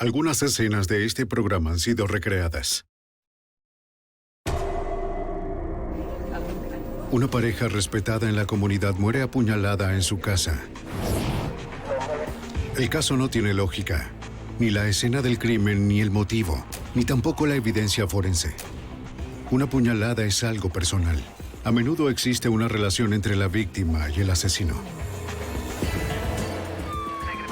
Algunas escenas de este programa han sido recreadas. Una pareja respetada en la comunidad muere apuñalada en su casa. El caso no tiene lógica. Ni la escena del crimen, ni el motivo, ni tampoco la evidencia forense. Una puñalada es algo personal. A menudo existe una relación entre la víctima y el asesino.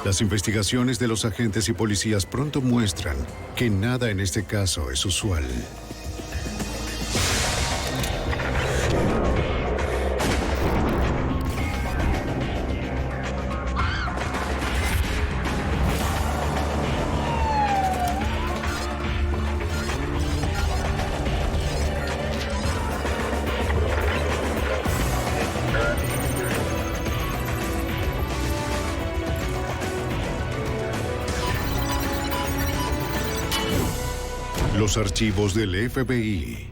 Las investigaciones de los agentes y policías pronto muestran que nada en este caso es usual. Los archivos del FBI.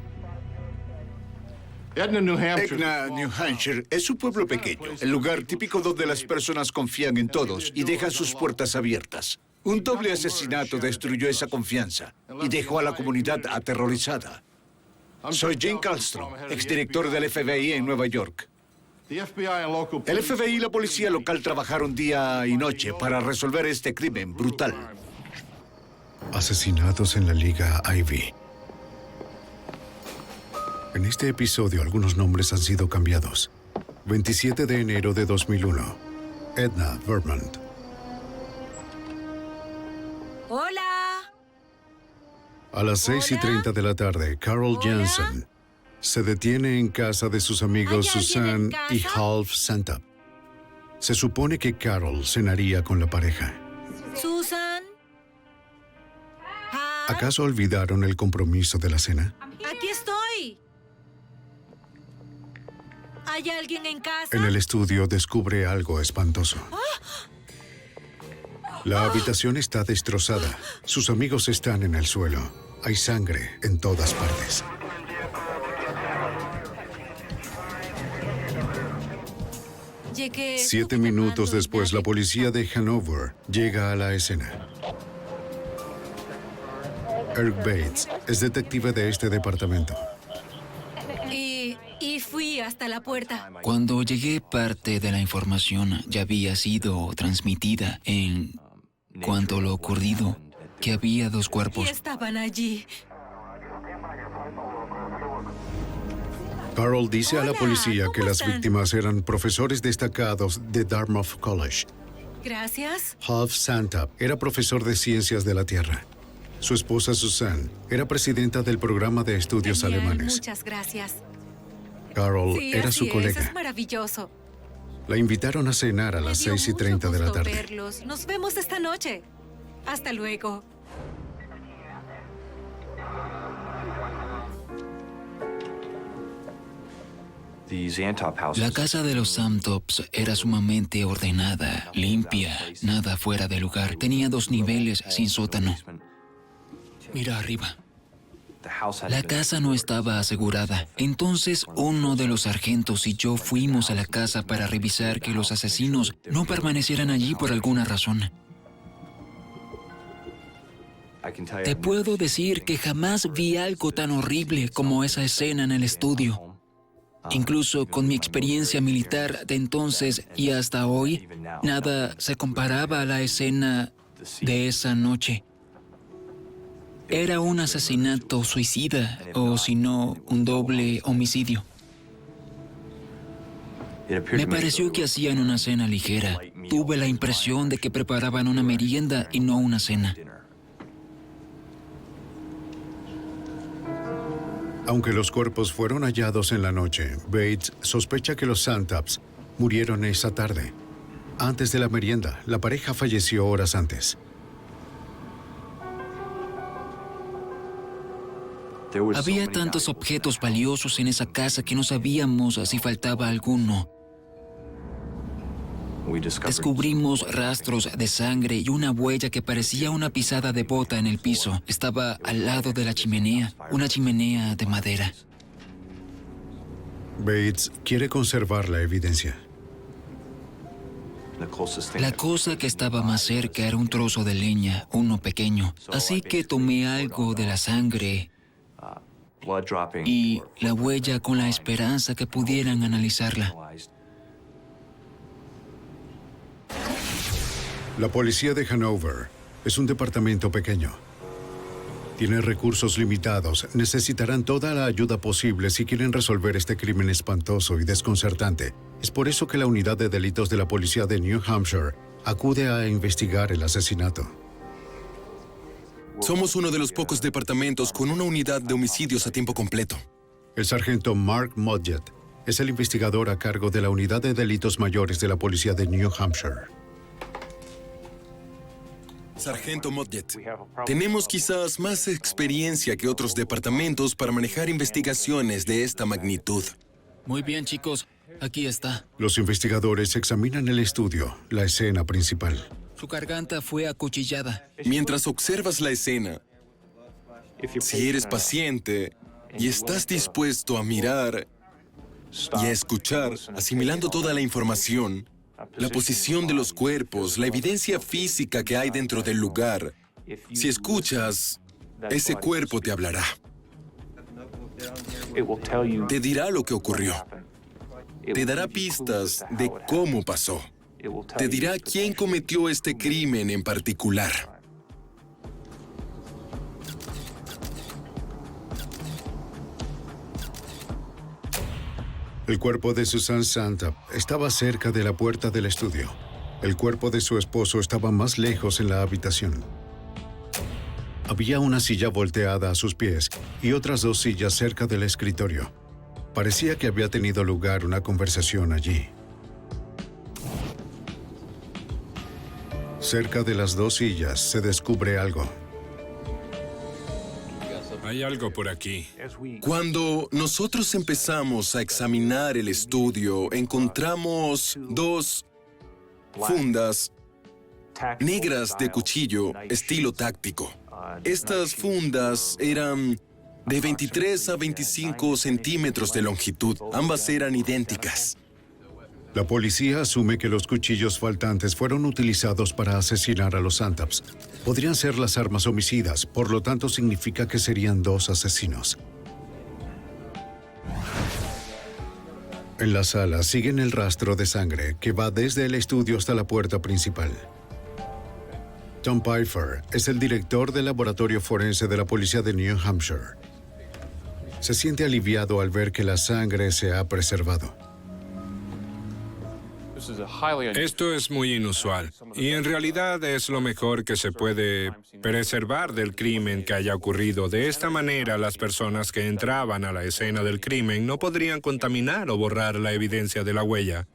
Etna, New Hampshire, es un pueblo pequeño, el lugar típico donde las personas confían en todos y dejan sus puertas abiertas. Un doble asesinato destruyó esa confianza y dejó a la comunidad aterrorizada. Soy Jim Kallstrom, exdirector del FBI en Nueva York. El FBI y la policía local trabajaron día y noche para resolver este crimen brutal. Asesinatos en la Liga Ivy. En este episodio, algunos nombres han sido cambiados. 27 de enero de 2001. Edna Vermont. ¡Hola! A las 6:30 de la tarde, Carol Hola. Jansen se detiene en casa de sus amigos ¿Hay alguien Susan en casa? y Half Santap. Se supone que Carol cenaría con la pareja. ¿Susan? Hi. ¿Acaso olvidaron el compromiso de la cena? Aquí estoy. ¿Hay alguien en casa? En el estudio descubre algo espantoso. La habitación está destrozada. Sus amigos están en el suelo. Hay sangre en todas partes. Llegué 7 minutos después, la policía de Hanover llega a la escena. Eric Bates es detective de este departamento. Y fui hasta la puerta. Cuando llegué, parte de la información ya había sido transmitida en cuanto a lo ocurrido, que había 2 Y cuerpos. estaban allí. Carol dice a la Hola, policía que ¿cómo las están? víctimas eran profesores destacados de Dartmouth College. Gracias. Half Santap era profesor de ciencias de la Tierra. Su esposa Susan era presidenta del programa de estudios Genial, alemanes. Muchas gracias. Carol Sí, era así su es colega. maravilloso. La invitaron a cenar a Me las dio 6:30 de la mucho gusto tarde. verlos. Nos vemos esta noche. Hasta luego. La casa de los Samtops era sumamente ordenada, limpia, nada fuera de lugar. Tenía 2 niveles sin sótano. Mira arriba. La casa no estaba asegurada. Entonces, uno de los sargentos y yo fuimos a la casa para revisar que los asesinos no permanecieran allí por alguna razón. Te puedo decir que jamás vi algo tan horrible como esa escena en el estudio. Incluso con mi experiencia militar de entonces y hasta hoy, nada se comparaba a la escena de esa noche. Era un asesinato suicida, o si no, un doble homicidio. Me pareció que hacían una cena ligera. Tuve la impresión de que preparaban una merienda y no una cena. Aunque los cuerpos fueron hallados en la noche, Bates sospecha que los Santaps murieron esa tarde. Antes de la merienda, la pareja falleció horas antes. Había tantos objetos valiosos en esa casa que no sabíamos si faltaba alguno. Descubrimos rastros de sangre y una huella que parecía una pisada de bota en el piso. Estaba al lado de la chimenea, una chimenea de madera. Bates quiere conservar la evidencia. La cosa que estaba más cerca era un trozo de leña, uno pequeño. Así que tomé algo de la sangre y la huella con la esperanza que pudieran analizarla. La policía de Hanover es un departamento pequeño. Tiene recursos limitados. Necesitarán toda la ayuda posible si quieren resolver este crimen espantoso y desconcertante. Es por eso que la unidad de delitos de la policía de New Hampshire acude a investigar el asesinato. Somos uno de los pocos departamentos con una unidad de homicidios a tiempo completo. El sargento Mark Modjet es el investigador a cargo de la unidad de delitos mayores de la policía de New Hampshire. Sargento Modjet, tenemos quizás más experiencia que otros departamentos para manejar investigaciones de esta magnitud. Muy bien, chicos. Aquí está. Los investigadores examinan el estudio, la escena principal. Su garganta fue acuchillada. Mientras observas la escena, si eres paciente y estás dispuesto a mirar y a escuchar, asimilando toda la información, la posición de los cuerpos, la evidencia física que hay dentro del lugar, si escuchas, ese cuerpo te hablará. Te dirá lo que ocurrió. Te dará pistas de cómo pasó. Te dirá quién cometió este crimen en particular. El cuerpo de Susan Santop estaba cerca de la puerta del estudio. El cuerpo de su esposo estaba más lejos en la habitación. Había una silla volteada a sus pies y otras dos sillas cerca del escritorio. Parecía que había tenido lugar una conversación allí. Cerca de las dos sillas se descubre algo. Hay algo por aquí. Cuando nosotros empezamos a examinar el estudio, encontramos dos fundas negras de cuchillo estilo táctico. Estas fundas eran de 23 a 25 centímetros de longitud. Ambas eran idénticas. La policía asume que los cuchillos faltantes fueron utilizados para asesinar a los Santops. Podrían ser las armas homicidas, por lo tanto significa que serían dos asesinos. En la sala siguen el rastro de sangre que va desde el estudio hasta la puerta principal. Tom Pfeiffer es el director del laboratorio forense de la policía de New Hampshire. Se siente aliviado al ver que la sangre se ha preservado. Esto es muy inusual y en realidad es lo mejor que se puede preservar del crimen que haya ocurrido. De esta manera, las personas que entraban a la escena del crimen no podrían contaminar o borrar la evidencia de la huella.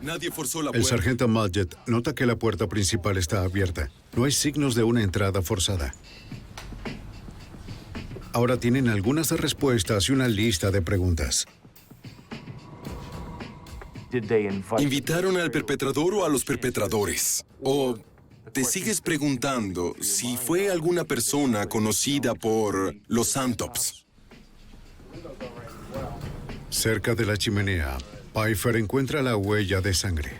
Nadie forzó la El puerta. sargento Modjet nota que la puerta principal está abierta. No hay signos de una entrada forzada. Ahora tienen algunas respuestas y una lista de preguntas. ¿Invitaron al perpetrador o a los perpetradores? ¿O te sigues preguntando si fue alguna persona conocida por los Santops? Cerca de la chimenea, Pfeiffer encuentra la huella de sangre.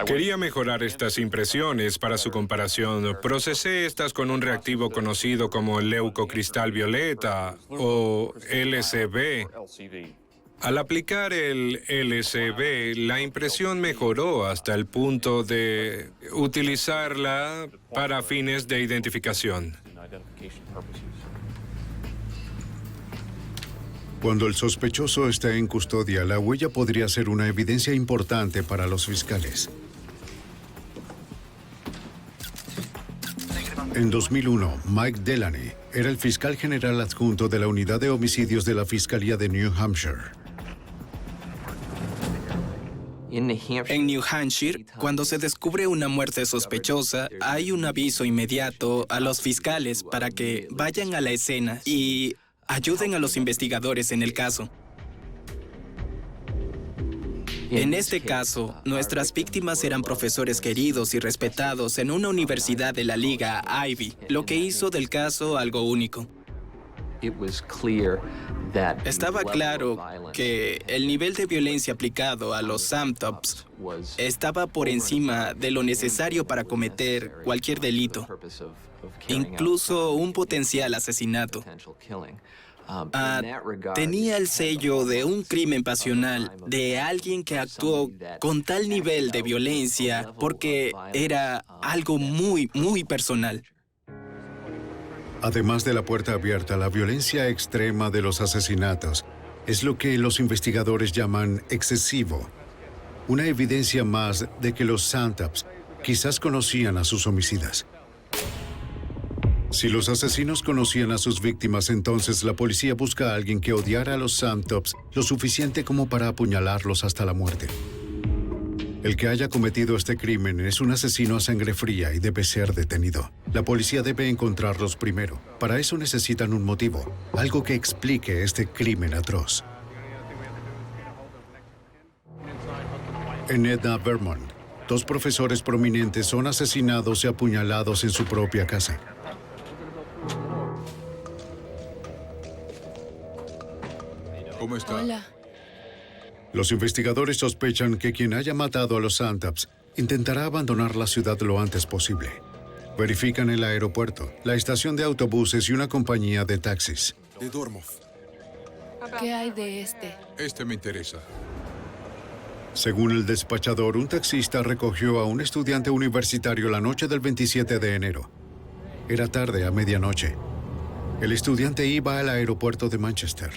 Quería mejorar estas impresiones para su comparación. Procesé estas con un reactivo conocido como leucocristal violeta o LCB. Al aplicar el LCB, la impresión mejoró hasta el punto de utilizarla para fines de identificación. Cuando el sospechoso está en custodia, la huella podría ser una evidencia importante para los fiscales. En 2001, Mike Delaney era el fiscal general adjunto de la unidad de homicidios de la Fiscalía de New Hampshire. En New Hampshire, cuando se descubre una muerte sospechosa, hay un aviso inmediato a los fiscales para que vayan a la escena y ayuden a los investigadores en el caso. En este caso, nuestras víctimas eran profesores queridos y respetados en una universidad de la Liga Ivy, lo que hizo del caso algo único. Estaba claro que el nivel de violencia aplicado a los Samtops estaba por encima de lo necesario para cometer cualquier delito, incluso un potencial asesinato. Tenía el sello de un crimen pasional, de alguien que actuó con tal nivel de violencia porque era algo muy, muy personal. Además de la puerta abierta, la violencia extrema de los asesinatos es lo que los investigadores llaman excesivo. Una evidencia más de que los Samtops quizás conocían a sus homicidas. Si los asesinos conocían a sus víctimas, entonces la policía busca a alguien que odiara a los Samtops lo suficiente como para apuñalarlos hasta la muerte. El que haya cometido este crimen es un asesino a sangre fría y debe ser detenido. La policía debe encontrarlos primero. Para eso necesitan un motivo, algo que explique este crimen atroz. En Edna, Vermont, 2 profesores prominentes son asesinados y apuñalados en su propia casa. ¿Cómo está? Hola. Los investigadores sospechan que quien haya matado a los Samtops intentará abandonar la ciudad lo antes posible. Verifican el aeropuerto, la estación de autobuses y una compañía de taxis. De Dormov. ¿Qué hay de este? Este me interesa. Según el despachador, un taxista recogió a un estudiante universitario la noche del 27 de enero. Era tarde, a medianoche. El estudiante iba al aeropuerto de Manchester.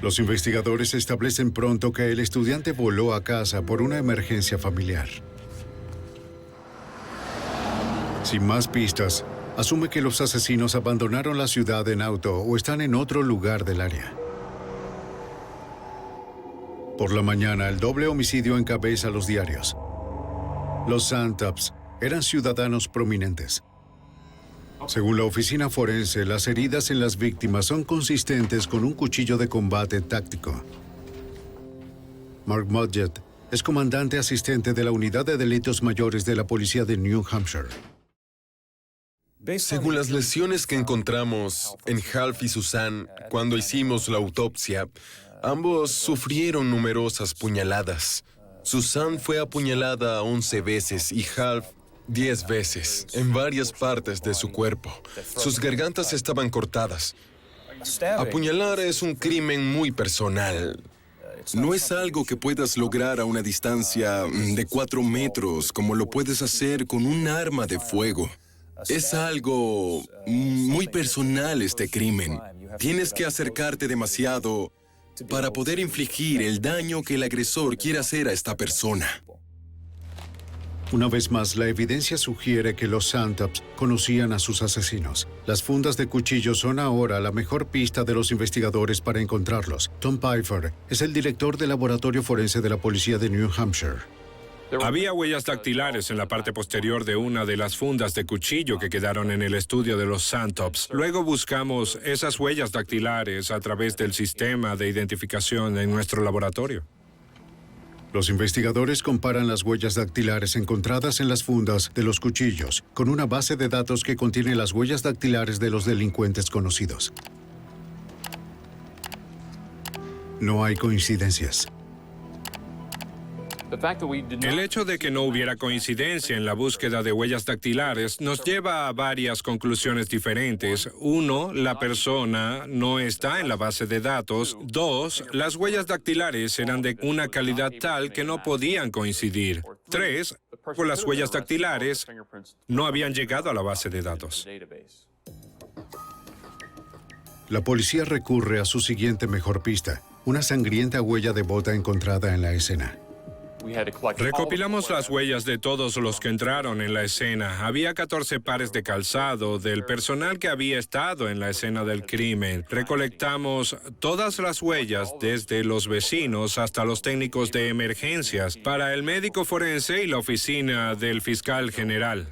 Los investigadores establecen pronto que el estudiante voló a casa por una emergencia familiar. Sin más pistas, asume que los asesinos abandonaron la ciudad en auto o están en otro lugar del área. Por la mañana, el doble homicidio encabeza los diarios. Los Samtops eran ciudadanos prominentes. Según la oficina forense, las heridas en las víctimas son consistentes con un cuchillo de combate táctico. Mark Mudgett es comandante asistente de la Unidad de Delitos Mayores de la Policía de New Hampshire. Según las lesiones que encontramos en Half y Susan cuando hicimos la autopsia, ambos sufrieron numerosas puñaladas. Susan fue apuñalada 11 veces y Half 10 veces, en varias partes de su cuerpo. Sus gargantas estaban cortadas. Apuñalar es un crimen muy personal. No es algo que puedas lograr a una distancia de 4 metros, como lo puedes hacer con un arma de fuego. Es algo muy personal este crimen. Tienes que acercarte demasiado para poder infligir el daño que el agresor quiere hacer a esta persona. Una vez más, la evidencia sugiere que los Samtops conocían a sus asesinos. Las fundas de cuchillos son ahora la mejor pista de los investigadores para encontrarlos. Tom Pfeiffer es el director del laboratorio forense de la policía de New Hampshire. Había huellas dactilares en la parte posterior de una de las fundas de cuchillo que quedaron en el estudio de los Samtops. Luego buscamos esas huellas dactilares a través del sistema de identificación en nuestro laboratorio. Los investigadores comparan las huellas dactilares encontradas en las fundas de los cuchillos con una base de datos que contiene las huellas dactilares de los delincuentes conocidos. No hay coincidencias. El hecho de que no hubiera coincidencia en la búsqueda de huellas dactilares nos lleva a varias conclusiones diferentes. 1, la persona no está en la base de datos. 2, las huellas dactilares eran de una calidad tal que no podían coincidir. 3, por las huellas dactilares no habían llegado a la base de datos. La policía recurre a su siguiente mejor pista, una sangrienta huella de bota encontrada en la escena. Recopilamos las huellas de todos los que entraron en la escena. Había 14 pares de calzado del personal que había estado en la escena del crimen. Recolectamos todas las huellas, desde los vecinos hasta los técnicos de emergencias, para el médico forense y la oficina del fiscal general.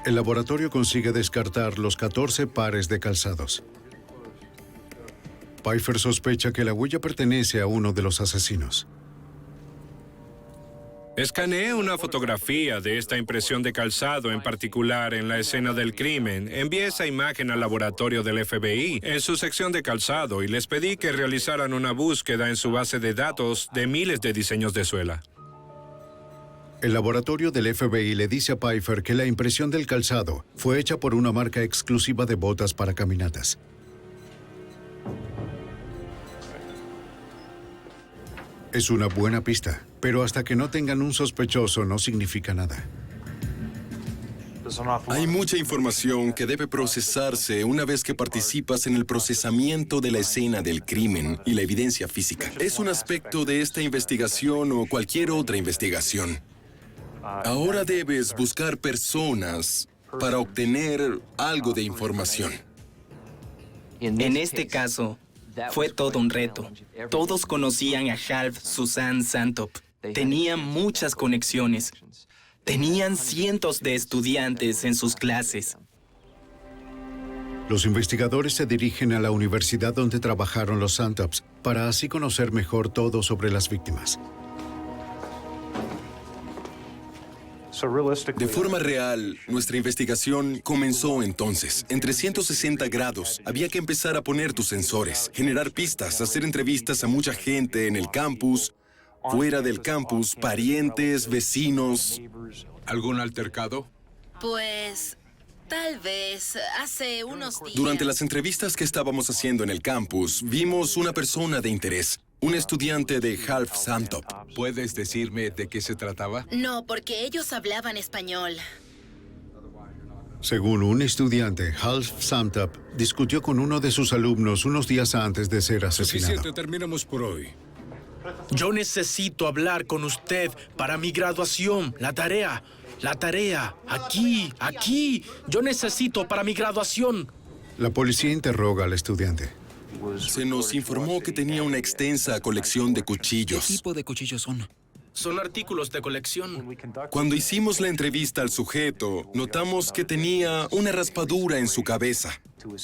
El laboratorio consigue descartar los 14 pares de calzados. Pfeiffer sospecha que la huella pertenece a uno de los asesinos. Escaneé una fotografía de esta impresión de calzado en particular en la escena del crimen. Envié esa imagen al laboratorio del FBI en su sección de calzado y les pedí que realizaran una búsqueda en su base de datos de miles de diseños de suela. El laboratorio del FBI le dice a Pfeiffer que la impresión del calzado fue hecha por una marca exclusiva de botas para caminatas. Es una buena pista, pero hasta que no tengan un sospechoso no significa nada. Hay mucha información que debe procesarse una vez que participas en el procesamiento de la escena del crimen y la evidencia física. Es un aspecto de esta investigación o cualquier otra investigación. Ahora debes buscar personas para obtener algo de información. En este caso, fue todo un reto. Todos conocían a Half Suzanne Santop. Tenían muchas conexiones. Tenían cientos de estudiantes en sus clases. Los investigadores se dirigen a la universidad donde trabajaron los Santops para así conocer mejor todo sobre las víctimas. De forma real, nuestra investigación comenzó entonces. En 360 grados, había que empezar a poner tus sensores, generar pistas, hacer entrevistas a mucha gente en el campus, fuera del campus, parientes, vecinos. ¿Algún altercado? Pues, tal vez hace unos días. Durante las entrevistas que estábamos haciendo en el campus, vimos una persona de interés, un estudiante de Half Santop. ¿Puedes decirme de qué se trataba? No, porque ellos hablaban español. Según un estudiante, Half Santop discutió con uno de sus alumnos unos días antes de ser asesinado. Suficiente, terminamos por hoy. Yo necesito hablar con usted para mi graduación. La tarea. Aquí. Yo necesito para mi graduación. La policía interroga al estudiante. Se nos informó que tenía una extensa colección de cuchillos. ¿Qué tipo de cuchillos son? Son artículos de colección. Cuando hicimos la entrevista al sujeto, notamos que tenía una raspadura en su cabeza.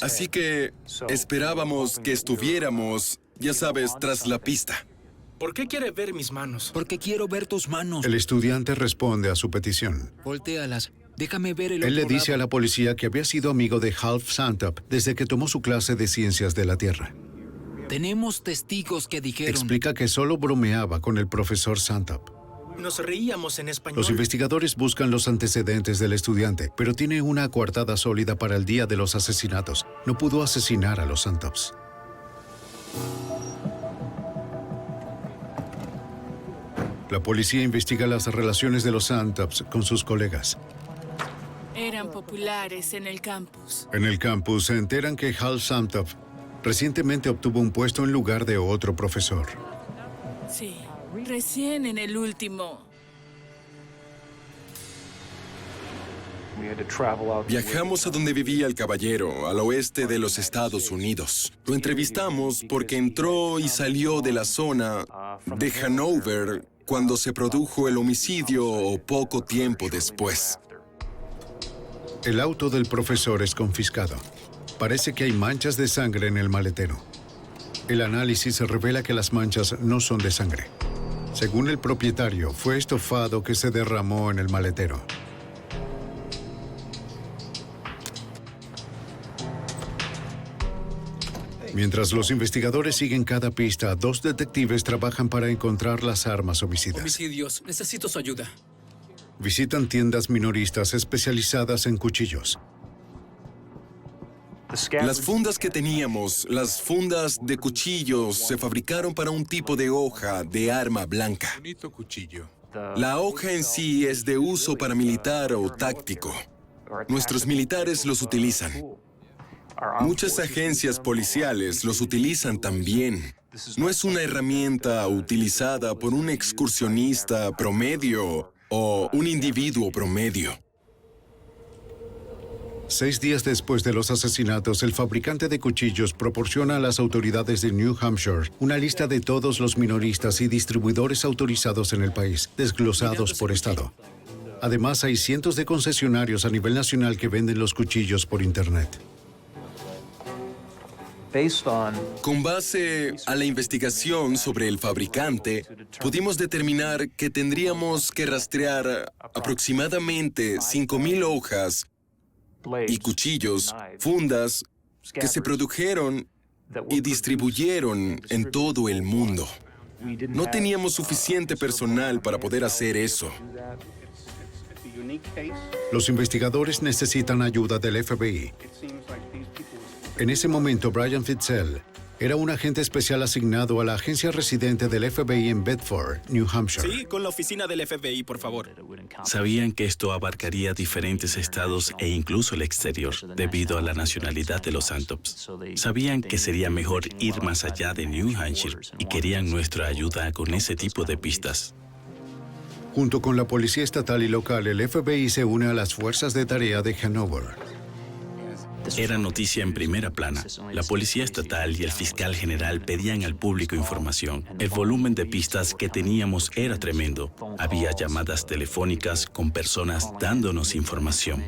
Así que esperábamos que estuviéramos, ya sabes, tras la pista. ¿Por qué quiere ver mis manos? Porque quiero ver tus manos. El estudiante responde a su petición. Voltéalas. Déjame ver el Él le otro dice a lado. la policía que había sido amigo de Half Santop desde que tomó su clase de Ciencias de la Tierra. Tenemos testigos que dijeron... Explica que solo bromeaba con el profesor Santop. Nos reíamos en español. Los investigadores buscan los antecedentes del estudiante, pero tiene una coartada sólida para el día de los asesinatos. No pudo asesinar a los Santops. La policía investiga las relaciones de los Santops con sus colegas. Eran populares en el campus. En el campus se enteran que Hal Santop recientemente obtuvo un puesto en lugar de otro profesor. Sí, recién en el último. Viajamos a donde vivía el caballero, al oeste de los Estados Unidos. Lo entrevistamos porque entró y salió de la zona de Hanover cuando se produjo el homicidio o poco tiempo después. El auto del profesor es confiscado. Parece que hay manchas de sangre en el maletero. El análisis revela que las manchas no son de sangre. Según el propietario, fue estofado que se derramó en el maletero. Mientras los investigadores siguen cada pista, dos detectives trabajan para encontrar las armas homicidas. Homicidios. Necesito su ayuda. Visitan tiendas minoristas especializadas en cuchillos. Las fundas que teníamos, las fundas de cuchillos, se fabricaron para un tipo de hoja de arma blanca. Bonito cuchillo. La hoja en sí es de uso paramilitar o táctico. Nuestros militares los utilizan. Muchas agencias policiales los utilizan también. No es una herramienta utilizada por un excursionista promedio o un individuo promedio. 6 días después de los asesinatos, el fabricante de cuchillos proporciona a las autoridades de New Hampshire una lista de todos los minoristas y distribuidores autorizados en el país, desglosados por estado. Además, hay cientos de concesionarios a nivel nacional que venden los cuchillos por Internet. Con base a la investigación sobre el fabricante, pudimos determinar que tendríamos que rastrear aproximadamente 5,000 hojas y cuchillos, fundas, que se produjeron y distribuyeron en todo el mundo. No teníamos suficiente personal para poder hacer eso. Los investigadores necesitan ayuda del FBI. En ese momento, Brian Fitzel era un agente especial asignado a la agencia residente del FBI en Bedford, New Hampshire. Sí, con la oficina del FBI, por favor. Sabían que esto abarcaría diferentes estados e incluso el exterior, debido a la nacionalidad de los Santops. Sabían que sería mejor ir más allá de New Hampshire y querían nuestra ayuda con ese tipo de pistas. Junto con la policía estatal y local, el FBI se une a las fuerzas de tarea de Hanover. Era noticia en primera plana. La policía estatal y el fiscal general pedían al público información. El volumen de pistas que teníamos era tremendo. Había llamadas telefónicas con personas dándonos información.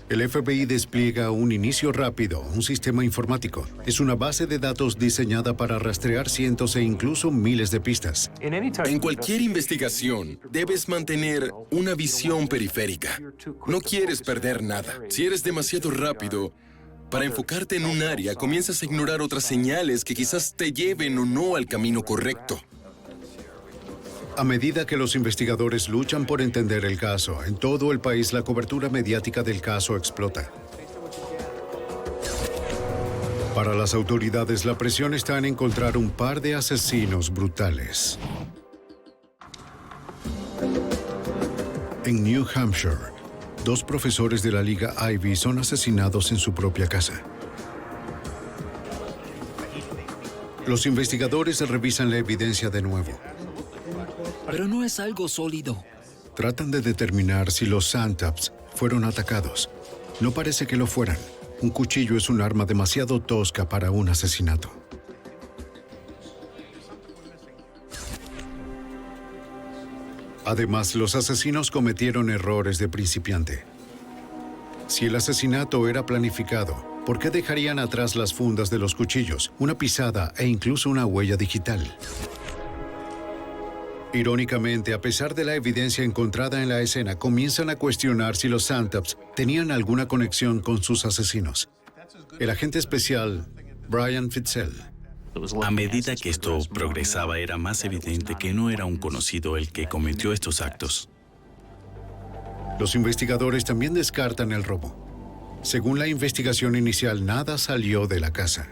El FBI despliega un inicio rápido, un sistema informático. Es una base de datos diseñada para rastrear cientos e incluso miles de pistas. En cualquier investigación, debes mantener una visión periférica. No quieres perder nada. Si eres demasiado rápido para enfocarte en un área, comienzas a ignorar otras señales que quizás te lleven o no al camino correcto. A medida que los investigadores luchan por entender el caso, en todo el país la cobertura mediática del caso explota. Para las autoridades, la presión está en encontrar un par de asesinos brutales. En New Hampshire, 2 profesores de la Liga Ivy son asesinados en su propia casa. Los investigadores revisan la evidencia de nuevo. Pero no es algo sólido. Tratan de determinar si los Santops fueron atacados. No parece que lo fueran. Un cuchillo es un arma demasiado tosca para un asesinato. Además, los asesinos cometieron errores de principiante. Si el asesinato era planificado, ¿por qué dejarían atrás las fundas de los cuchillos, una pisada e incluso una huella digital? Irónicamente, a pesar de la evidencia encontrada en la escena, comienzan a cuestionar si los Santops tenían alguna conexión con sus asesinos. El agente especial, Brian Fitzel. A medida que esto progresaba, era más evidente que no era un conocido el que cometió estos actos. Los investigadores también descartan el robo. Según la investigación inicial, nada salió de la casa.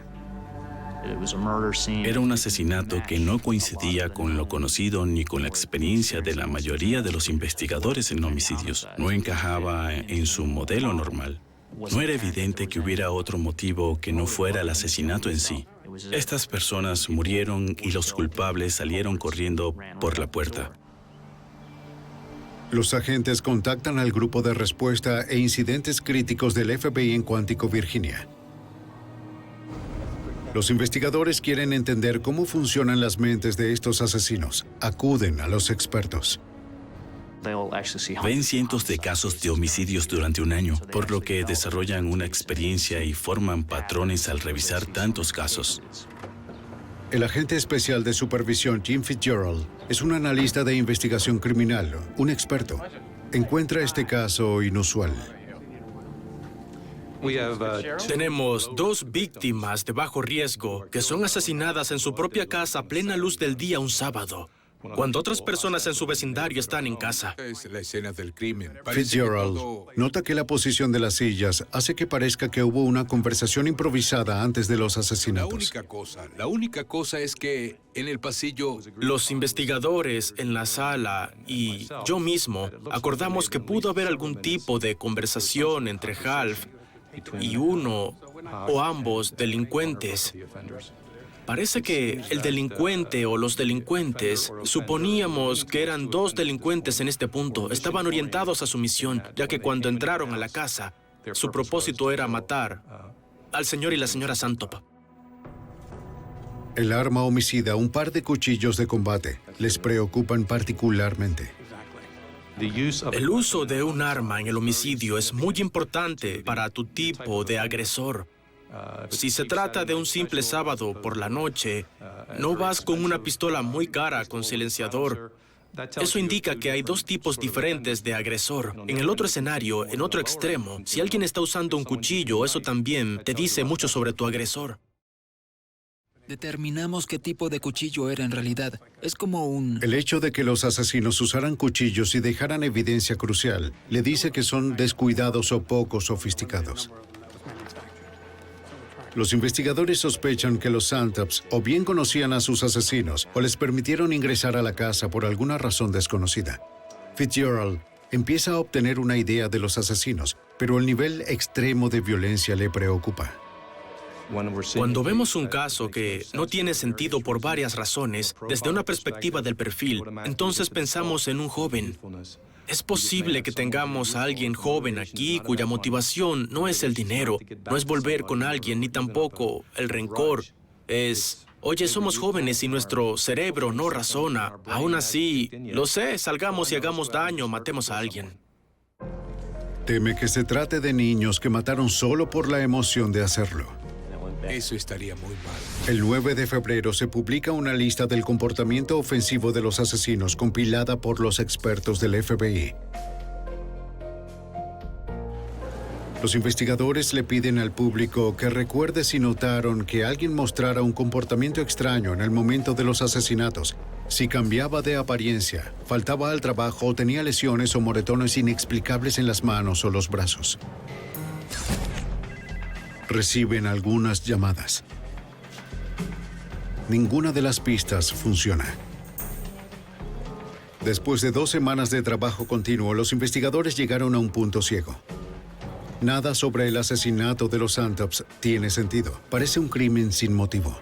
Era un asesinato que no coincidía con lo conocido ni con la experiencia de la mayoría de los investigadores en homicidios. No encajaba en su modelo normal. No era evidente que hubiera otro motivo que no fuera el asesinato en sí. Estas personas murieron y los culpables salieron corriendo por la puerta. Los agentes contactan al grupo de respuesta e incidentes críticos del FBI en Quantico, Virginia. Los investigadores quieren entender cómo funcionan las mentes de estos asesinos. Acuden a los expertos. Ven cientos de casos de homicidios durante un año, por lo que desarrollan una experiencia y forman patrones al revisar tantos casos. El agente especial de supervisión Jim Fitzgerald es un analista de investigación criminal, un experto. Encuentra este caso inusual. Tenemos 2 víctimas de bajo riesgo que son asesinadas en su propia casa a plena luz del día un sábado, cuando otras personas en su vecindario están en casa. Es la escena del crimen. Fitzgerald nota que la posición de las sillas hace que parezca que hubo una conversación improvisada antes de los asesinatos. La única cosa es que en el pasillo... Los investigadores en la sala y yo mismo acordamos que pudo haber algún tipo de conversación entre Half y uno o ambos delincuentes. Parece que el delincuente o los delincuentes, suponíamos que eran 2 delincuentes en este punto, estaban orientados a su misión, ya que cuando entraron a la casa, su propósito era matar al señor y la señora Santop. El arma homicida, un par de cuchillos de combate, les preocupan particularmente. El uso de un arma en el homicidio es muy importante para tu tipo de agresor. Si se trata de un simple sábado por la noche, no vas con una pistola muy cara con silenciador. Eso indica que hay dos tipos diferentes de agresor. En el otro escenario, en otro extremo, si alguien está usando un cuchillo, eso también te dice mucho sobre tu agresor. Determinamos qué tipo de cuchillo era en realidad. Es como un... El hecho de que los asesinos usaran cuchillos y dejaran evidencia crucial le dice que son descuidados o poco sofisticados. Los investigadores sospechan que los Santops o bien conocían a sus asesinos o les permitieron ingresar a la casa por alguna razón desconocida. Fitzgerald empieza a obtener una idea de los asesinos, pero el nivel extremo de violencia le preocupa. Cuando vemos un caso que no tiene sentido por varias razones, desde una perspectiva del perfil, entonces pensamos en un joven. Es posible que tengamos a alguien joven aquí cuya motivación no es el dinero, no es volver con alguien, ni tampoco el rencor. Es, oye, somos jóvenes y nuestro cerebro no razona. Aún así, lo sé, salgamos y hagamos daño, matemos a alguien. Teme que se trate de niños que mataron solo por la emoción de hacerlo. Eso estaría muy mal. El 9 de febrero se publica una lista del comportamiento ofensivo de los asesinos compilada por los expertos del FBI. Los investigadores le piden al público que recuerde si notaron que alguien mostrara un comportamiento extraño en el momento de los asesinatos, si cambiaba de apariencia, faltaba al trabajo o tenía lesiones o moretones inexplicables en las manos o los brazos. Reciben algunas llamadas. Ninguna de las pistas funciona. Después de 2 semanas de trabajo continuo, los investigadores llegaron a un punto ciego. Nada sobre el asesinato de los Santops tiene sentido. Parece un crimen sin motivo.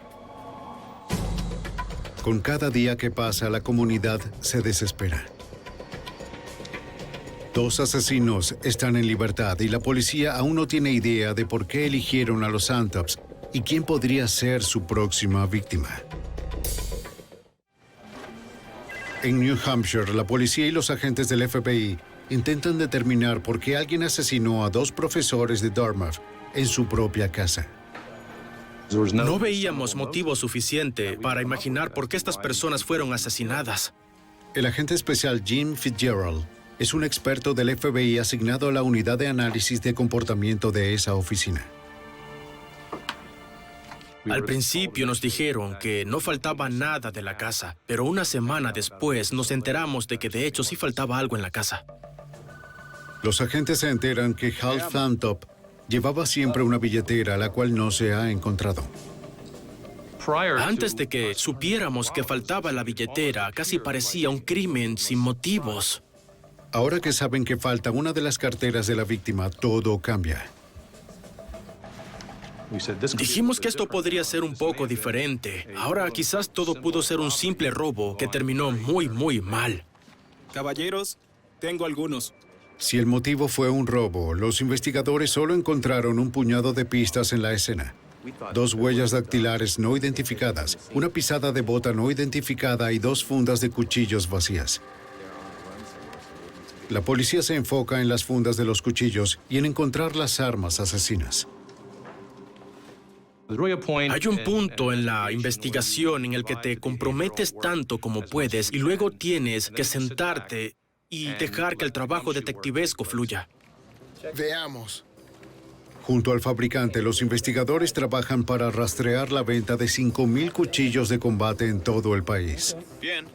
Con cada día que pasa, la comunidad se desespera. 2 asesinos están en libertad y la policía aún no tiene idea de por qué eligieron a los Santops y quién podría ser su próxima víctima. En New Hampshire, la policía y los agentes del FBI intentan determinar por qué alguien asesinó a 2 profesores de Dartmouth en su propia casa. No veíamos motivo suficiente para imaginar por qué estas personas fueron asesinadas. El agente especial Jim Fitzgerald es un experto del FBI asignado a la unidad de análisis de comportamiento de esa oficina. Al principio nos dijeron que no faltaba nada de la casa, pero una semana después nos enteramos de que de hecho sí faltaba algo en la casa. Los agentes se enteran que Hal Santop llevaba siempre una billetera, la cual no se ha encontrado. Antes de que supiéramos que faltaba la billetera, casi parecía un crimen sin motivos. Ahora que saben que falta una de las carteras de la víctima, todo cambia. Dijimos que esto podría ser un poco diferente. Ahora quizás todo pudo ser un simple robo que terminó muy mal. Caballeros, tengo algunos. Si el motivo fue un robo, los investigadores solo encontraron un puñado de pistas en la escena. 2 huellas dactilares no identificadas, una pisada de bota no identificada y 2 fundas de cuchillos vacías. La policía se enfoca en las fundas de los cuchillos y en encontrar las armas asesinas. Hay un punto en la investigación en el que te comprometes tanto como puedes y luego tienes que sentarte y dejar que el trabajo detectivesco fluya. Veamos. Junto al fabricante, los investigadores trabajan para rastrear la venta de 5,000 cuchillos de combate en todo el país. Bien.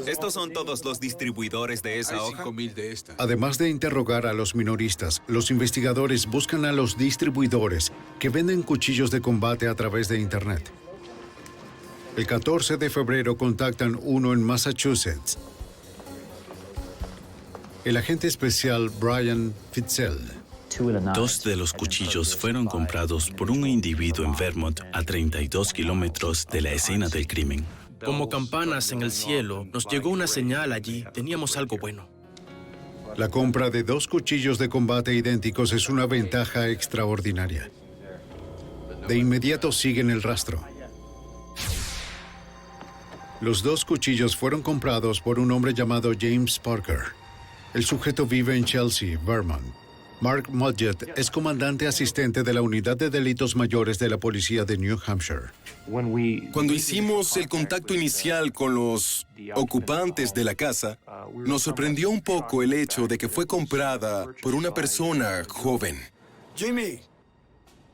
¿Estos son todos los distribuidores de esa hoja? 5,000 de esta. Además de interrogar a los minoristas, los investigadores buscan a los distribuidores que venden cuchillos de combate a través de Internet. El 14 de febrero contactan uno en Massachusetts. El agente especial Brian Fitzel. 2 de los cuchillos fueron comprados por un individuo en Vermont a 32 kilómetros de la escena del crimen. Como campanas en el cielo, nos llegó una señal allí. Teníamos algo bueno. La compra de 2 cuchillos de combate idénticos es una ventaja extraordinaria. De inmediato siguen el rastro. Los 2 cuchillos fueron comprados por un hombre llamado James Parker. El sujeto vive en Chelsea, Vermont. Mark Mudgett es comandante asistente de la Unidad de Delitos Mayores de la Policía de New Hampshire. Cuando hicimos el contacto inicial con los ocupantes de la casa, nos sorprendió un poco el hecho de que fue comprada por una persona joven. Jimmy.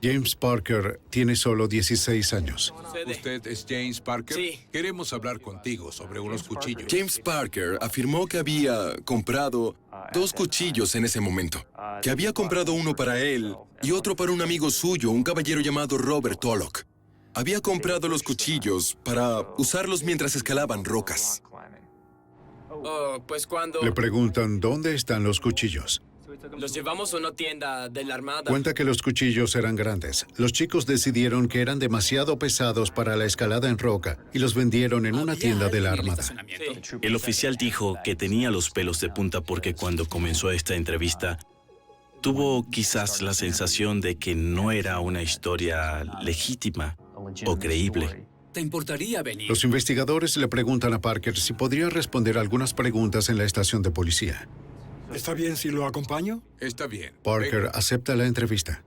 James Parker tiene solo 16 años. ¿Usted es James Parker? Sí. Queremos hablar contigo sobre unos cuchillos. James Parker afirmó que había comprado 2 cuchillos en ese momento, que había comprado uno para él y otro para un amigo suyo, un caballero llamado Robert Tulloch. Había comprado los cuchillos para usarlos mientras escalaban rocas. Pues cuando Le preguntan dónde están los cuchillos. los llevamos a una tienda de la Armada. Cuenta que los cuchillos eran grandes. Los chicos decidieron que eran demasiado pesados para la escalada en roca y los vendieron en una tienda de la Armada. El oficial dijo que tenía los pelos de punta porque cuando comenzó esta entrevista, tuvo quizás la sensación de que no era una historia legítima o creíble. ¿Te importaría venir? Los investigadores le preguntan a Parker si podría responder algunas preguntas en la estación de policía. ¿Está bien si lo acompaño? Está bien. Parker acepta la entrevista.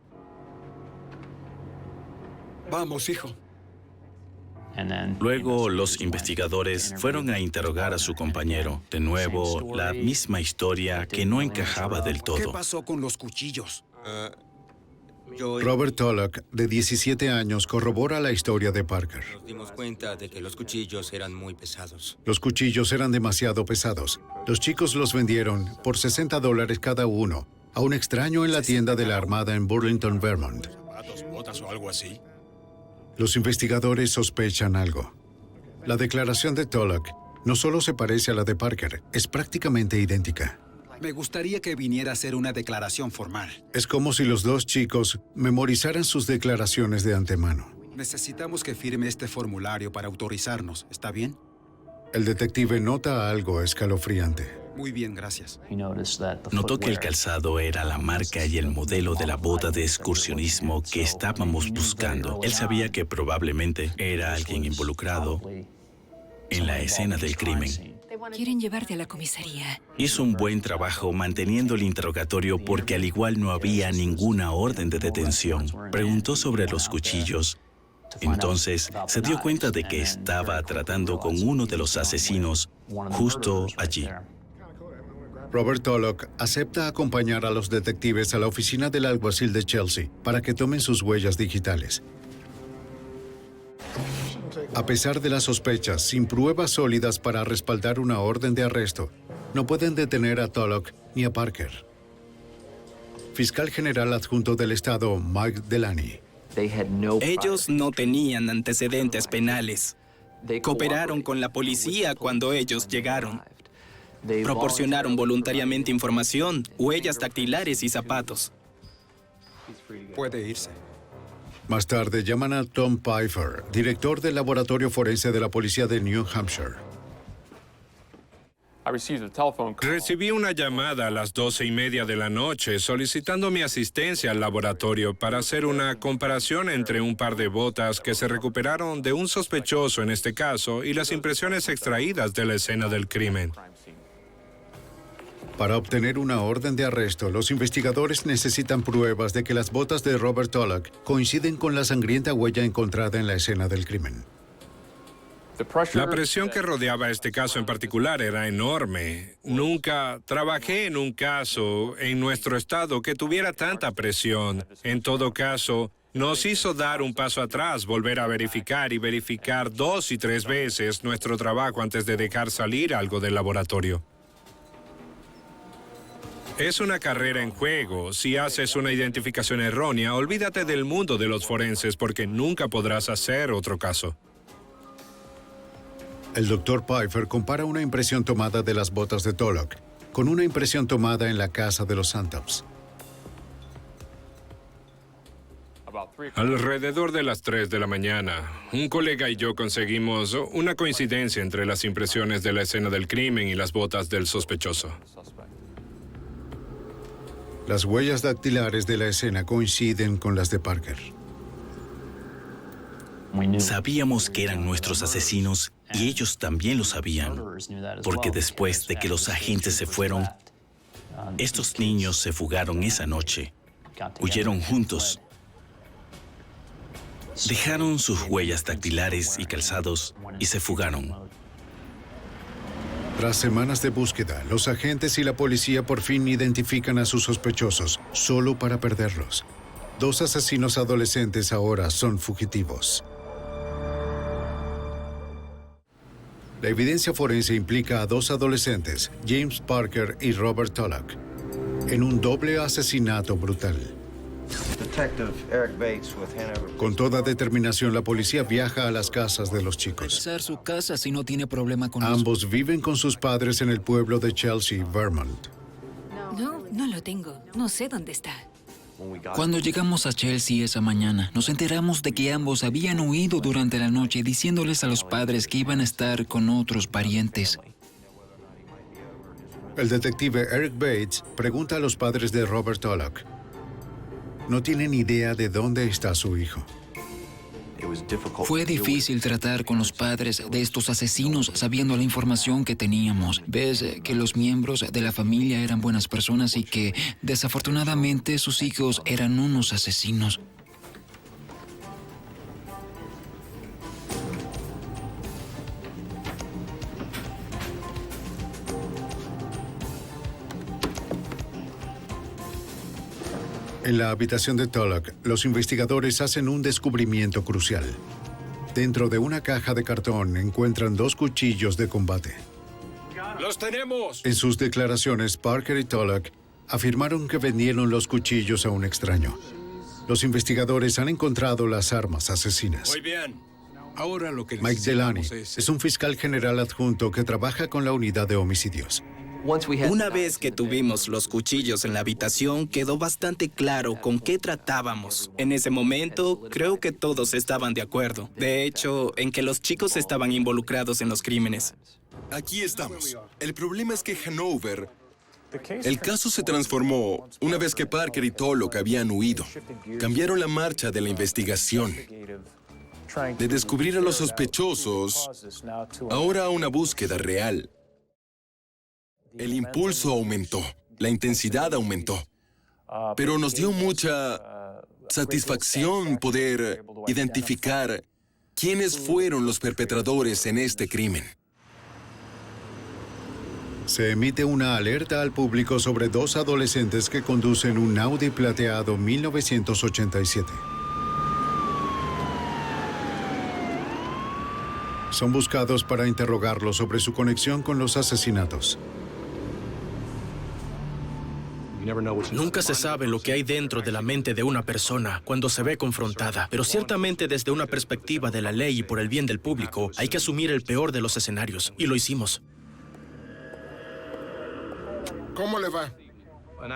Vamos, hijo. Luego los investigadores fueron a interrogar a su compañero. De nuevo, la misma historia que no encajaba del ¿Qué todo. pasó con los cuchillos? Robert Tulloch, de 17 años, corrobora la historia de Parker. Nos dimos cuenta de que los cuchillos eran muy pesados. Los cuchillos eran demasiado pesados. Los chicos los vendieron por $60 cada uno a un extraño en la tienda de la Armada en Burlington, Vermont. ¿Botas o algo así? Los investigadores sospechan algo. La declaración de Tulloch no solo se parece a la de Parker, es prácticamente idéntica. Me gustaría que viniera a hacer una declaración formal. Es como si los dos chicos memorizaran sus declaraciones de antemano. Necesitamos que firme este formulario para autorizarnos. ¿Está bien? El detective nota algo escalofriante. Muy bien, gracias. Notó que el calzado era la marca y el modelo de la bota de excursionismo que estábamos buscando. Él sabía que probablemente era alguien involucrado en la escena del crimen. Quieren llevarte a la comisaría. Hizo un buen trabajo manteniendo el interrogatorio porque al igual no había ninguna orden de detención. Preguntó sobre los cuchillos. Entonces se dio cuenta de que estaba tratando con uno de los asesinos justo allí. Robert Tulloch acepta acompañar a los detectives a la oficina del alguacil de Chelsea para que tomen sus huellas digitales. A pesar de las sospechas, sin pruebas sólidas para respaldar una orden de arresto, no pueden detener a Tulloch ni a Parker. Fiscal General Adjunto del Estado, Mike Delaney. Ellos no tenían antecedentes penales. Cooperaron con la policía cuando ellos llegaron. Proporcionaron voluntariamente información, huellas dactilares y zapatos. Puede irse. Más tarde llaman a Tom Pfeiffer, director del laboratorio forense de la policía de New Hampshire. Recibí una llamada a las 12:30 de la noche solicitando mi asistencia al laboratorio para hacer una comparación entre un par de botas que se recuperaron de un sospechoso en este caso y las impresiones extraídas de la escena del crimen. Para obtener una orden de arresto, los investigadores necesitan pruebas de que las botas de Robert Tulloch coinciden con la sangrienta huella encontrada en la escena del crimen. La presión que rodeaba este caso en particular era enorme. Nunca trabajé en un caso en nuestro estado que tuviera tanta presión. En todo caso, nos hizo dar un paso atrás, volver a verificar y verificar 2 y 3 veces nuestro trabajo antes de dejar salir algo del laboratorio. Es una carrera en juego. Si haces una identificación errónea, olvídate del mundo de los forenses porque nunca podrás hacer otro caso. El Dr. Pfeiffer compara una impresión tomada de las botas de Tulloch con una impresión tomada en la casa de los Santops. Alrededor de las 3 de la mañana, un colega y yo conseguimos una coincidencia entre las impresiones de la escena del crimen y las botas del sospechoso. Las huellas dactilares de la escena coinciden con las de Parker. Sabíamos que eran nuestros asesinos y ellos también lo sabían, porque después de que los agentes se fueron, Estos niños se fugaron esa noche. Huyeron juntos. Dejaron sus huellas dactilares y calzados y se fugaron. Tras semanas de búsqueda, los agentes y la policía por fin identifican a sus sospechosos, solo para perderlos. 2 asesinos adolescentes ahora son fugitivos. La evidencia forense implica a 2 adolescentes, James Parker y Robert Tulloch, en un doble asesinato brutal. Con toda determinación, la policía viaja a las casas de los chicos. Revisar su casa si no tiene problema con Ambos viven con sus padres en el pueblo de Chelsea, Vermont. No lo tengo. No sé dónde está. Cuando llegamos a Chelsea esa mañana, nos enteramos de que ambos habían huido durante la noche diciéndoles a los padres que iban a estar con otros parientes. El detective Eric Bates pregunta a los padres de Robert Tulloch. No tienen idea de dónde está su hijo. Fue difícil tratar con los padres de estos asesinos sabiendo la información que teníamos. Ves que los miembros de la familia eran buenas personas y que, desafortunadamente, sus hijos eran unos asesinos. En la habitación de Tulloch, los investigadores hacen un descubrimiento crucial. Dentro de una caja de cartón encuentran 2 cuchillos de combate. ¡Los tenemos! En sus declaraciones, Parker y Tulloch afirmaron que vendieron los cuchillos a un extraño. Los investigadores han encontrado las armas asesinas. Muy bien. Ahora lo que Mike Delaney es un fiscal general adjunto que trabaja con la unidad de homicidios. Una vez que tuvimos los cuchillos en la habitación, quedó bastante claro con qué tratábamos. En ese momento, creo que todos estaban de acuerdo. De hecho, en que los chicos estaban involucrados en los crímenes. Aquí estamos. El problema es que Hanover... El caso se transformó una vez que Parker y Tulloch habían huido. Cambiaron la marcha de la investigación. De descubrir a los sospechosos, ahora a una búsqueda real. El impulso aumentó, la intensidad aumentó, pero nos dio mucha satisfacción poder identificar quiénes fueron los perpetradores en este crimen. Se emite una alerta al público sobre 2 adolescentes que conducen un Audi plateado 1987. Son buscados para interrogarlos sobre su conexión con los asesinatos. Nunca se sabe lo que hay dentro de la mente de una persona cuando se ve confrontada, pero ciertamente desde una perspectiva de la ley y por el bien del público, hay que asumir el peor de los escenarios, y lo hicimos. ¿Cómo le va?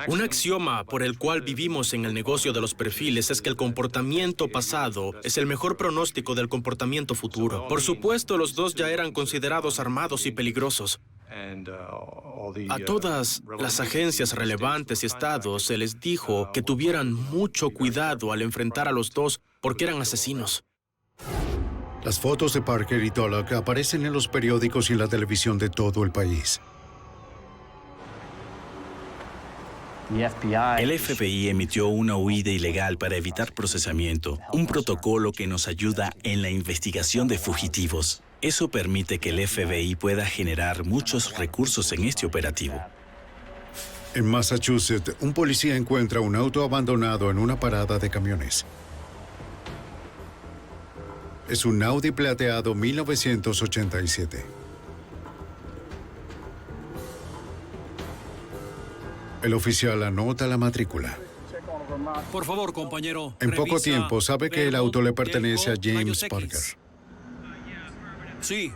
Un axioma por el cual vivimos en el negocio de los perfiles es que el comportamiento pasado es el mejor pronóstico del comportamiento futuro. Por supuesto, los 2 ya eran considerados armados y peligrosos. A todas las agencias relevantes y estados se les dijo que tuvieran mucho cuidado al enfrentar a los 2 porque eran asesinos. Las fotos de Parker y Tulloch aparecen en los periódicos y en la televisión de todo el país. El FBI emitió una huida ilegal para evitar procesamiento, un protocolo que nos ayuda en la investigación de fugitivos. Eso permite que el FBI pueda generar muchos recursos en este operativo. En Massachusetts, un policía encuentra un auto abandonado en una parada de camiones. Es un Audi plateado 1987. El oficial anota la matrícula. Por favor, compañero. En poco tiempo sabe que el auto le pertenece a James Parker. Sí.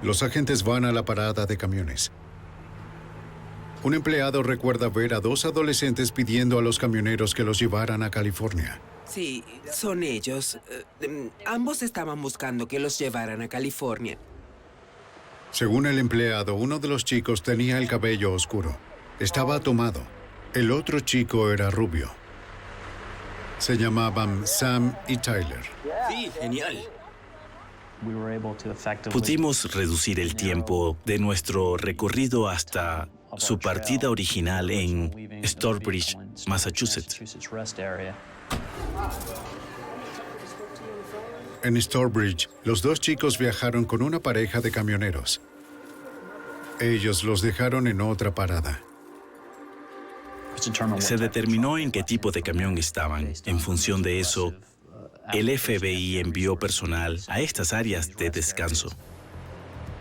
Los agentes van a la parada de camiones. Un empleado recuerda ver a 2 adolescentes pidiendo a los camioneros que los llevaran a California. Sí, son ellos. Ambos estaban buscando que los llevaran a California. Según el empleado, uno de los chicos tenía el cabello oscuro. Estaba tomado. El otro chico era rubio. Se llamaban Sam y Tyler. Sí, genial. Pudimos reducir el tiempo de nuestro recorrido hasta su partida original en Storebridge, Massachusetts. En Storebridge, los dos chicos viajaron con una pareja de camioneros. Ellos los dejaron en otra parada. Se determinó en qué tipo de camión estaban. En función de eso, el FBI envió personal a estas áreas de descanso.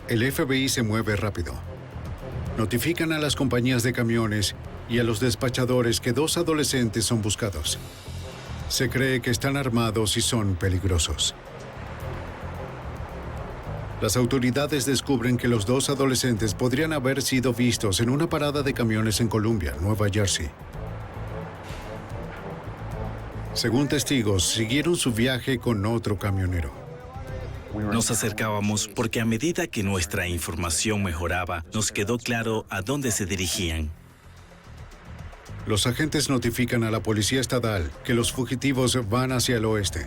El FBI se mueve rápido. Notifican a las compañías de camiones y a los despachadores que dos adolescentes son buscados. Se cree que están armados y son peligrosos. Las autoridades descubren que los dos adolescentes podrían haber sido vistos en una parada de camiones en Columbia, Nueva Jersey. Según testigos, siguieron su viaje con otro camionero. Nos acercábamos porque a medida que nuestra información mejoraba, nos quedó claro a dónde se dirigían. Los agentes notifican a la policía estatal que los fugitivos van hacia el oeste.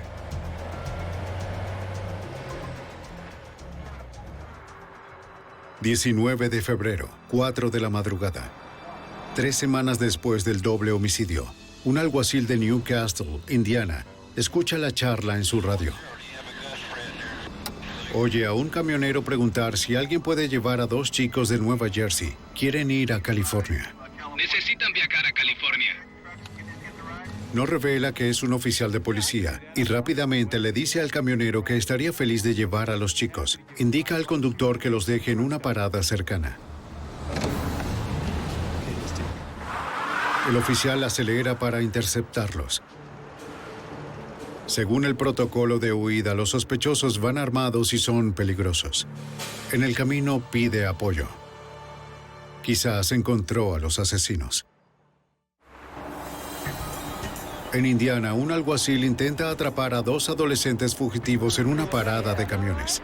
...19 de febrero, 4 de la madrugada. 3 semanas después del doble homicidio, un alguacil de Newcastle, Indiana, escucha la charla en su radio. Oye a un camionero preguntar si alguien puede llevar a dos chicos de Nueva Jersey. Quieren ir a California. Necesitan viajar a California. No revela que es un oficial de policía y rápidamente le dice al camionero que estaría feliz de llevar a los chicos. Indica al conductor que los deje en una parada cercana. El oficial acelera para interceptarlos. Según el protocolo de huida, los sospechosos van armados y son peligrosos. En el camino pide apoyo. Quizás encontró a los asesinos. En Indiana, un alguacil intenta atrapar a dos adolescentes fugitivos en una parada de camiones.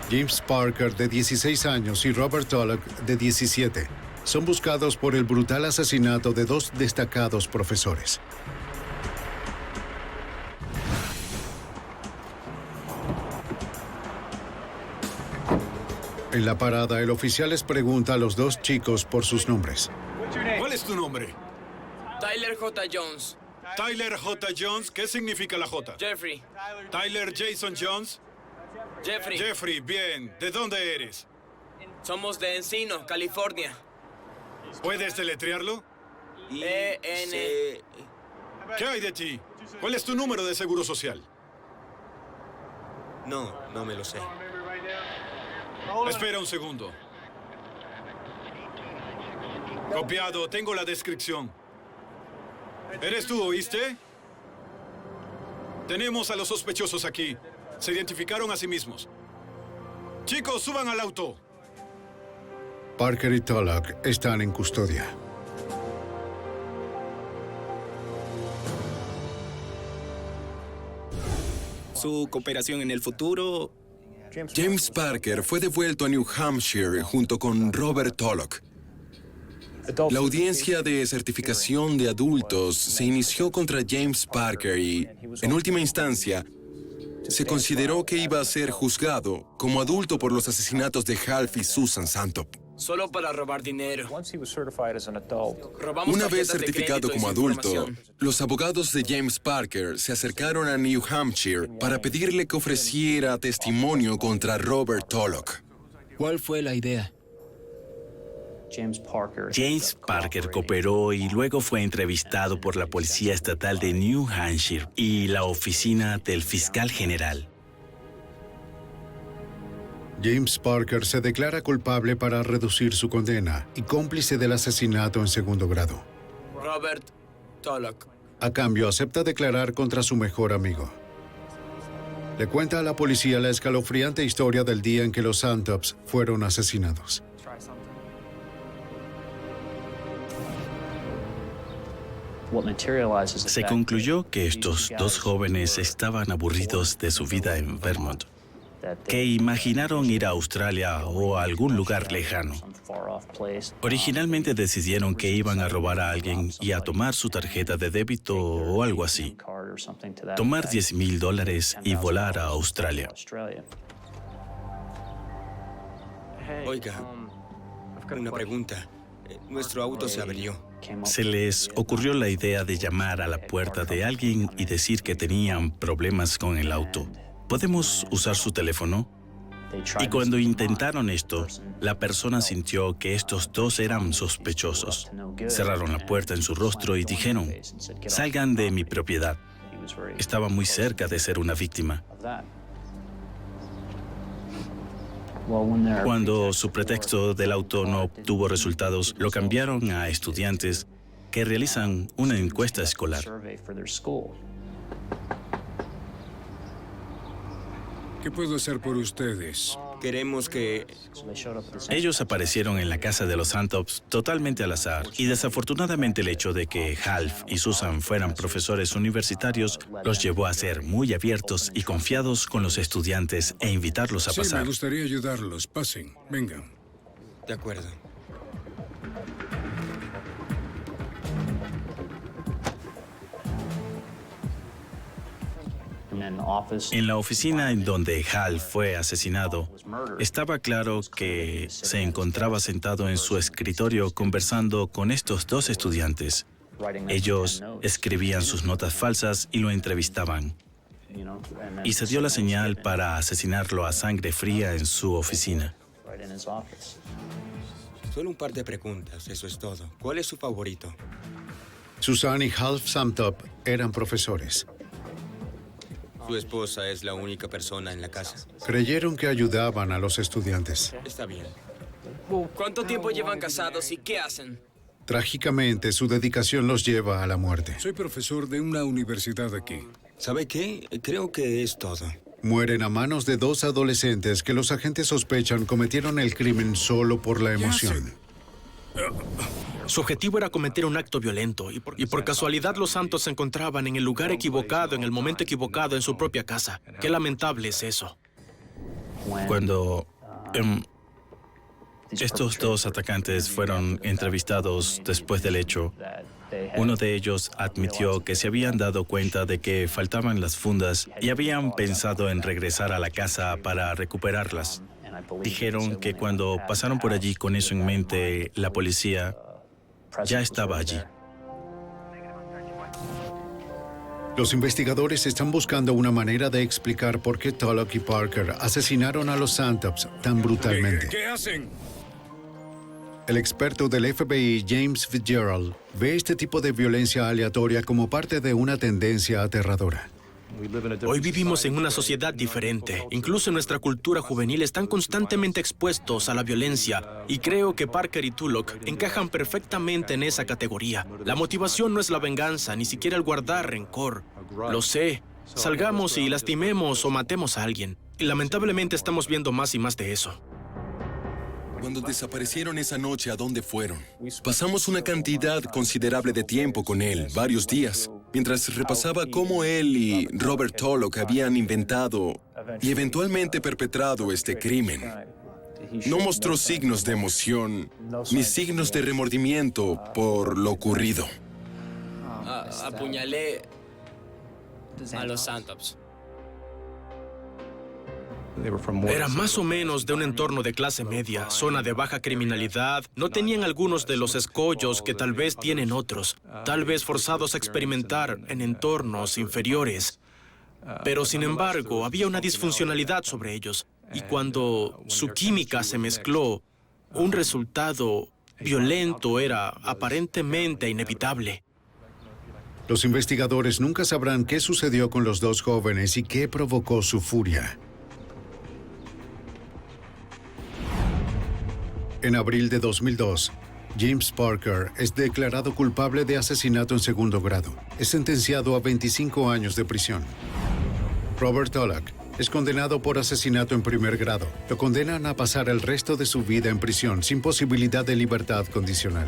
James Parker, de 16 años, y Robert Tulloch, de 17, son buscados por el brutal asesinato de dos destacados profesores. En la parada, el oficial les pregunta a los dos chicos por sus nombres. ¿Cuál es tu nombre? Tyler J. Jones. Tyler J. Jones, ¿qué significa la J? Jeffrey. Tyler Jason Jones. Jeffrey. Jeffrey, bien. ¿De dónde eres? Somos de Encino, California. ¿Puedes deletrearlo? E-N... ¿Qué hay de ti? ¿Cuál es tu número de seguro social? No me lo sé. Espera un segundo. Copiado, tengo la descripción. ¿Eres tú, oíste? Tenemos a los sospechosos aquí. Se identificaron a sí mismos. Chicos, suban al auto. Parker y Tulloch están en custodia. Su cooperación en el futuro... James Parker fue devuelto a New Hampshire junto con Robert Tulloch. La audiencia de certificación de adultos se inició contra James Parker y, en última instancia, se consideró que iba a ser juzgado como adulto por los asesinatos de Half y Susan Santop. Solo para robar dinero. Una vez certificado como adulto, los abogados de James Parker se acercaron a New Hampshire para pedirle que ofreciera testimonio contra Robert Tulloch. ¿Cuál fue la idea? James Parker cooperó y luego fue entrevistado por la Policía Estatal de New Hampshire y la oficina del fiscal general. James Parker se declara culpable para reducir su condena y cómplice del asesinato en segundo grado. Robert Tulloch. A cambio, acepta declarar contra su mejor amigo. Le cuenta a la policía la escalofriante historia del día en que los Santops fueron asesinados. Se concluyó que estos dos jóvenes estaban aburridos de su vida en Vermont, que imaginaron ir a Australia o a algún lugar lejano. Originalmente decidieron que iban a robar a alguien y a tomar su tarjeta de débito o algo así. tomar $10,000 y volar a Australia. Oiga, una pregunta. Nuestro auto se averió. Se les ocurrió la idea de llamar a la puerta de alguien y decir que tenían problemas con el auto. ¿Podemos usar su teléfono? Y cuando intentaron esto, la persona sintió que estos dos eran sospechosos. Cerraron la puerta en su rostro y dijeron, salgan de mi propiedad. Estaba muy cerca de ser una víctima. Cuando su pretexto del auto no obtuvo resultados, lo cambiaron a estudiantes que realizan una encuesta escolar. ¿Qué puedo hacer por ustedes? Queremos que... Ellos aparecieron en la casa de los Santops totalmente al azar, y desafortunadamente el hecho de que Half y Susan fueran profesores universitarios los llevó a ser muy abiertos y confiados con los estudiantes e invitarlos a pasar. Sí, me gustaría ayudarlos. Pasen, vengan. De acuerdo. En la oficina en donde Hal fue asesinado, estaba claro que se encontraba sentado en su escritorio conversando con estos dos estudiantes. Ellos escribían sus notas falsas y lo entrevistaban. Y se dio la señal para asesinarlo a sangre fría en su oficina. Solo un par de preguntas, eso es todo. ¿Cuál es su favorito? Susan y Half Samtop eran profesores. Su esposa es la única persona en la casa. Creyeron que ayudaban a los estudiantes. Está bien. ¿Cuánto tiempo llevan casados y qué hacen? Trágicamente, su dedicación los lleva a la muerte. Soy profesor de una universidad aquí. ¿Sabe qué? Creo que es todo. Mueren a manos de dos adolescentes que los agentes sospechan cometieron el crimen solo por la emoción. Su objetivo era cometer un acto violento y por casualidad los Santos se encontraban en el lugar equivocado, en el momento equivocado, en su propia casa. Qué lamentable es eso. Cuando estos dos atacantes fueron entrevistados después del hecho, uno de ellos admitió que se habían dado cuenta de que faltaban las fundas y habían pensado en regresar a la casa para recuperarlas. Dijeron que cuando pasaron por allí con eso en mente, la policía ya estaba allí. Los investigadores están buscando una manera de explicar por qué Tulloch y Parker asesinaron a los Santops tan brutalmente. ¿Qué hacen? El experto del FBI, James Fitzgerald, ve este tipo de violencia aleatoria como parte de una tendencia aterradora. Hoy vivimos en una sociedad diferente. Incluso en nuestra cultura juvenil están constantemente expuestos a la violencia y creo que Parker y Tulloch encajan perfectamente en esa categoría. La motivación no es la venganza, ni siquiera el guardar rencor. Lo sé. Salgamos y lastimemos o matemos a alguien. Y lamentablemente estamos viendo más y más de eso. Cuando desaparecieron esa noche, ¿a dónde fueron? Pasamos una cantidad considerable de tiempo con él, varios días, mientras repasaba cómo él y Robert Tulloch habían inventado y eventualmente perpetrado este crimen. No mostró signos de emoción ni signos de remordimiento por lo ocurrido. Apuñalé a los Santops. Eran más o menos de un entorno de clase media, zona de baja criminalidad. No tenían algunos de los escollos que tal vez tienen otros, tal vez forzados a experimentar en entornos inferiores. Pero sin embargo, había una disfuncionalidad sobre ellos. Y cuando su química se mezcló, un resultado violento era aparentemente inevitable. Los investigadores nunca sabrán qué sucedió con los dos jóvenes y qué provocó su furia. En abril de 2002, James Parker es declarado culpable de asesinato en segundo grado. Es sentenciado a 25 años de prisión. Robert Tulloch es condenado por asesinato en primer grado. Lo condenan a pasar el resto de su vida en prisión sin posibilidad de libertad condicional.